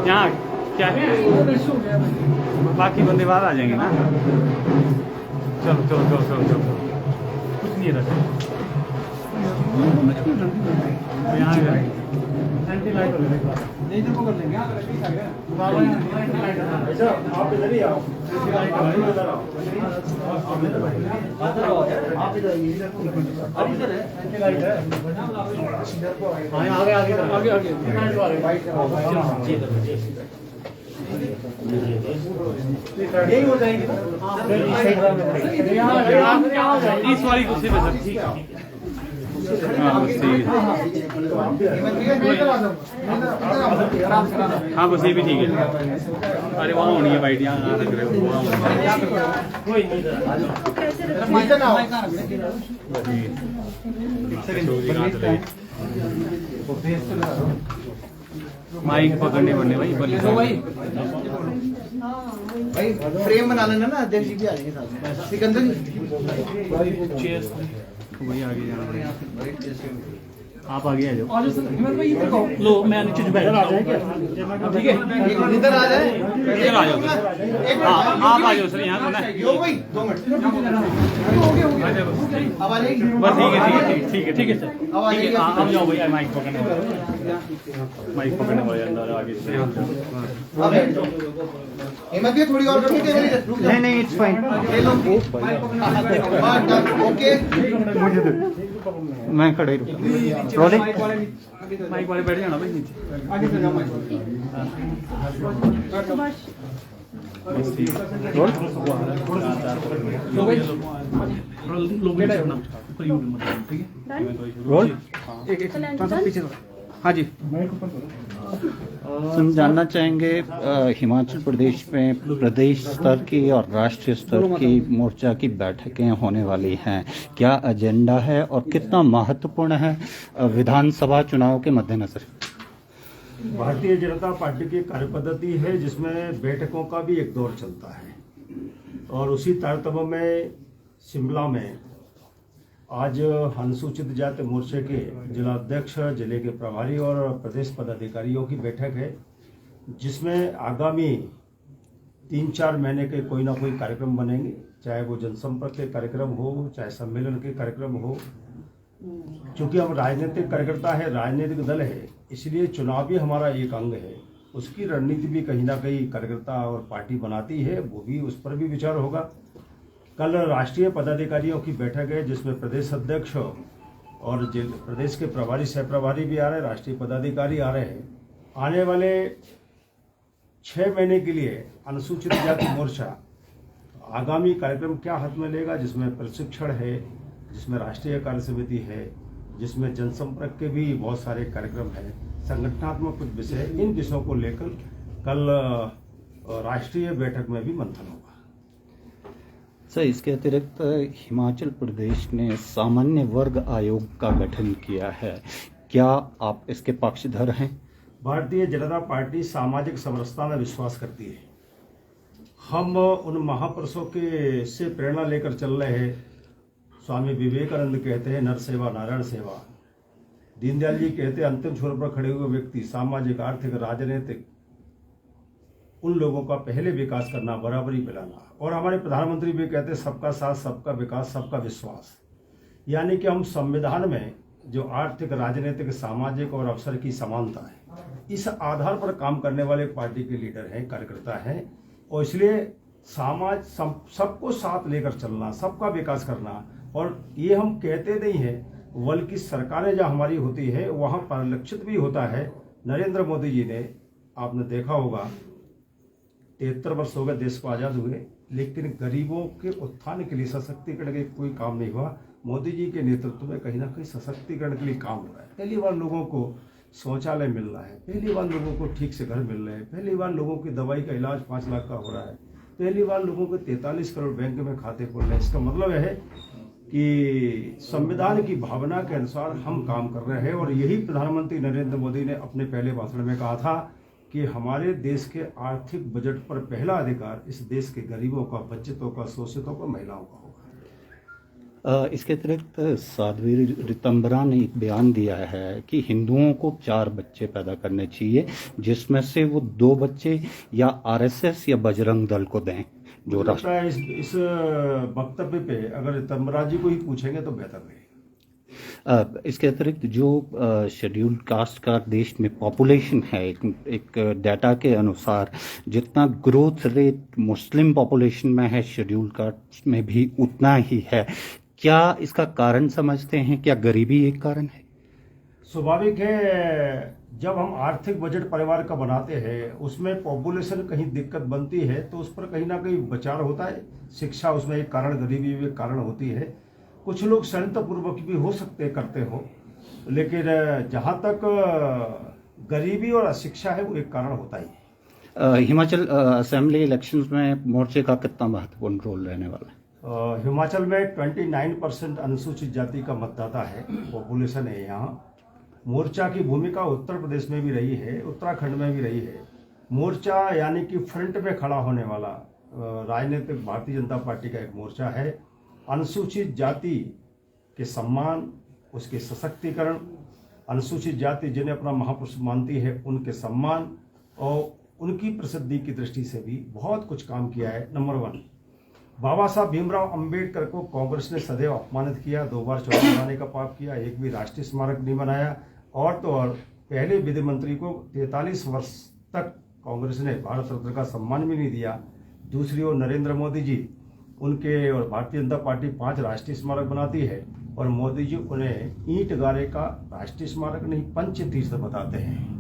यहाँ क्या बाकी बंदे बाहर आ जाएंगे ना। चलो चलो चलो चलो चलो कुछ नहीं रखा यहाँ एंटी लाइट हो गया नहीं तो कर लेंगे आप इधर ही आओ आप इधर है एंटी लाइट है आगे आगे आगे आगे यही हो जाएगी इस वाली कुर्सी पे सर ठीक है। हाँ बस ये भी ठीक है। अरे वहाँ होनी है वाइट यहाँ लग रहे हो माइक पकड़ने पड़ने भाई भाई फ्रेम बना लेना ना अध्यक्ष जी भी आ जाएंगे साथ सिकंदर जी वही आगे जाना आप आगे आ जाओ। और सर हिम्मत भाई इधर आओ। लो मैं नीचे बैठ आ जाए क्या? ठीक है एक मिनट इधर आ जाए, इधर आ जाओ सर। हाँ आप आ जाओ सर, यहाँ कौन है? योग भाई 2 मिनट हो गया हो आ गया। जाओ बस। अब आ जाएगी। बस ठीक है सर। अब आ ठीक है जाएगी। आप जाओ भैया, माइक पकड़ने वाले, माइक पकड़ने वाले अंदर आगे से। अब बैठ जाओ। हिम्मत भी थोड़ी और करनी चाहिए, रुक जाओ। नहीं इट्स फाइन। ले लो हाँ, डन, ओके। मैं खड़े ही रुका। रोलिंग। माइक वाले बैठ जाना भाई नीचे। आगे से जाओ माइक। बस ठीक है। रोल लोग बैठे हो ना ऊपर यूं मत, ठीक है। रोल। एक थोड़ा सा पीछे हाँ जी। हम जानना चाहेंगे हिमाचल प्रदेश में प्रदेश स्तर की और राष्ट्रीय स्तर की मोर्चा की बैठकें होने वाली हैं, क्या एजेंडा है और कितना महत्वपूर्ण है विधानसभा चुनाव के मद्देनजर? भारतीय जनता पार्टी की कार्यपद्धति है जिसमें बैठकों का भी एक दौर चलता है, और उसी तारतम्य में शिमला में आज अनुसूचित जाति मोर्चे के जिलाध्यक्ष, जिले के प्रभारी और प्रदेश पदाधिकारियों की बैठक है, जिसमें आगामी 3-4 महीने के कोई ना कोई कार्यक्रम बनेंगे, चाहे वो जनसंपर्क के कार्यक्रम हो, चाहे सम्मेलन के कार्यक्रम हो। क्योंकि हम राजनीतिक कार्यकर्ता है, राजनीतिक दल है, इसलिए चुनाव भी हमारा एक अंग है, उसकी रणनीति भी कहीं ना कहीं कार्यकर्ता और पार्टी बनाती है, वो भी उस पर भी विचार होगा। कल राष्ट्रीय पदाधिकारियों की बैठक है जिसमें प्रदेश अध्यक्ष और प्रदेश के प्रभारी, सह प्रभारी भी आ रहे हैं, राष्ट्रीय पदाधिकारी आ रहे हैं। आने वाले 6 महीने के लिए अनुसूचित जाति मोर्चा आगामी कार्यक्रम क्या हाथ में लेगा, जिसमें प्रशिक्षण है, जिसमें राष्ट्रीय कार्य समिति है, जिसमें जनसंपर्क के भी बहुत सारे कार्यक्रम हैं, संगठनात्मक कुछ विषय, इन विषयों को लेकर कल राष्ट्रीय बैठक में भी मंथन होगा। सर, इसके अतिरिक्त हिमाचल प्रदेश ने सामान्य वर्ग आयोग का गठन किया है, क्या आप इसके पक्षधर हैं? भारतीय जनता पार्टी सामाजिक समरसता में विश्वास करती है। हम उन महापुरुषों के से प्रेरणा लेकर चल रहे हैं। स्वामी विवेकानंद कहते हैं नर सेवा नारायण सेवा। दीनदयाल जी कहते हैं अंतिम छोर पर खड़े हुए व्यक्ति सामाजिक, आर्थिक, राजनीतिक उन लोगों का पहले विकास करना, बराबरी मिलाना। और हमारे प्रधानमंत्री भी कहते हैं सबका साथ, सबका विकास, सबका विश्वास। यानी कि हम संविधान में जो आर्थिक, राजनीतिक, सामाजिक और अवसर की समानता है, इस आधार पर काम करने वाले पार्टी के लीडर हैं, कार्यकर्ता हैं। और इसलिए समाज सबको साथ लेकर चलना, सबका विकास करना। और ये हम कहते नहीं हैं, बल्कि सरकारें जहाँ हमारी होती है वहाँ परिलक्षित भी होता है। नरेंद्र मोदी जी ने, आपने देखा होगा, 73 वर्ष हो गए देश को आज़ाद हुए, लेकिन गरीबों के उत्थान के लिए, सशक्तिकरण के कोई काम नहीं हुआ। मोदी जी के नेतृत्व में कहीं ना कहीं सशक्तिकरण के लिए काम हो रहा है। पहली बार लोगों को शौचालय मिल रहा है, पहली बार लोगों को ठीक से घर मिल रहे हैं, पहली बार लोगों की दवाई का इलाज 5 लाख का हो रहा है, पहली बार लोगों के 43 करोड़ बैंक में खाते खोल रहे हैं। इसका मतलब है कि संविधान की भावना के अनुसार हम काम कर रहे हैं। और यही प्रधानमंत्री नरेंद्र मोदी ने अपने पहले भाषण में कहा था कि हमारे देश के आर्थिक बजट पर पहला अधिकार इस देश के गरीबों का, वंचितों का, शोषितों का, महिलाओं का होगा। इसके अतिरिक्त साध्वी रितंबरा ने एक बयान दिया है कि हिंदुओं को 4 बच्चे पैदा करने चाहिए, जिसमें से वो 2 बच्चे या आरएसएस या बजरंग दल को दें। जो लगता है इस वक्तव्य पे अगर रितंबरा जी को ही पूछेंगे तो बेहतर रहेगा। इसके अतिरिक्त जो शेड्यूल्ड कास्ट का देश में पॉपुलेशन है, एक डाटा के अनुसार जितना ग्रोथ रेट मुस्लिम पॉपुलेशन में है, शेड्यूल्ड कास्ट में भी उतना ही है। क्या इसका कारण समझते हैं? क्या गरीबी एक कारण है? स्वाभाविक है, जब हम आर्थिक बजट परिवार का बनाते हैं उसमें पॉपुलेशन कहीं दिक्कत बनती है तो उस पर कहीं ना कहीं विचार होता है। शिक्षा उसमें एक कारण, गरीबी भी एक कारण होती है। कुछ लोग षड्यंत्रपूर्वक भी हो सकते करते हो, लेकिन जहाँ तक गरीबी और अशिक्षा है वो एक कारण होता ही है। हिमाचल असेंबली इलेक्शंस में मोर्चे का कितना महत्वपूर्ण रोल रहने वाला है? हिमाचल में 29% अनुसूचित जाति का मतदाता है, पॉपुलेशन है यहाँ। मोर्चा की भूमिका उत्तर प्रदेश में भी रही है, उत्तराखंड में भी रही है। मोर्चा यानी कि फ्रंट में खड़ा होने वाला राजनीतिक भारतीय जनता पार्टी का एक मोर्चा है। अनुसूचित जाति के सम्मान, उसके सशक्तिकरण अनुसूचित जाति जिन्हें अपना महापुरुष मानती है उनके सम्मान और उनकी प्रसिद्धि की दृष्टि से भी बहुत कुछ काम किया है। नंबर 1, बाबा साहब भीमराव अंबेडकर को कांग्रेस ने सदैव अपमानित किया, 2 बार चुनाव बनाने का पाप किया, एक भी राष्ट्रीय स्मारक नहीं बनाया। और तो और पहले विधि मंत्री को 43 वर्ष तक कांग्रेस ने भारत रत्न का सम्मान भी नहीं दिया। दूसरी ओर नरेंद्र मोदी जी उनके और भारतीय जनता पार्टी 5 राष्ट्रीय स्मारक बनाती है और मोदी जी उन्हें ईंट गारे का राष्ट्रीय स्मारक नहीं पंच तीर्थ बताते हैं।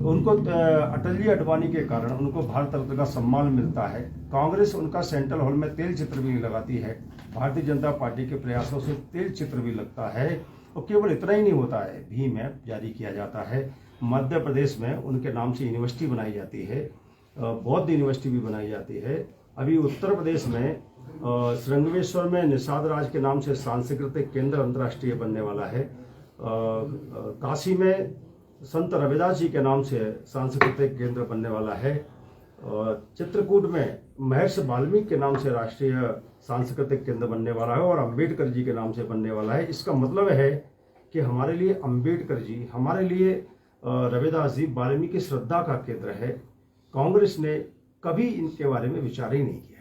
उनको अटल जी अडवाणी के कारण उनको भारत रत्न का सम्मान मिलता है। कांग्रेस उनका सेंट्रल हॉल में तेल चित्र भी लगाती है। भारतीय जनता पार्टी के प्रयासों से तेल चित्र भी लगता है। और केवल इतना ही नहीं होता है, भीम ऐप जारी किया जाता है। मध्य प्रदेश में उनके नाम से यूनिवर्सिटी बनाई जाती है, बौद्ध यूनिवर्सिटी भी बनाई जाती है। अभी उत्तर प्रदेश में श्रृंगवेश्वर में निषाद राज के नाम से सांस्कृतिक केंद्र अंतर्राष्ट्रीय बनने वाला है। काशी में संत रविदास जी के नाम से सांस्कृतिक केंद्र बनने वाला है। चित्रकूट में महर्षि वाल्मीकि के नाम से राष्ट्रीय सांस्कृतिक केंद्र बनने वाला है और अंबेडकर जी के नाम से बनने वाला है। इसका मतलब है कि हमारे लिए अंबेडकर जी, हमारे लिए रविदास जी, वाल्मीकि श्रद्धा का केंद्र है। कांग्रेस ने कभी इनके बारे में विचार ही नहीं किया।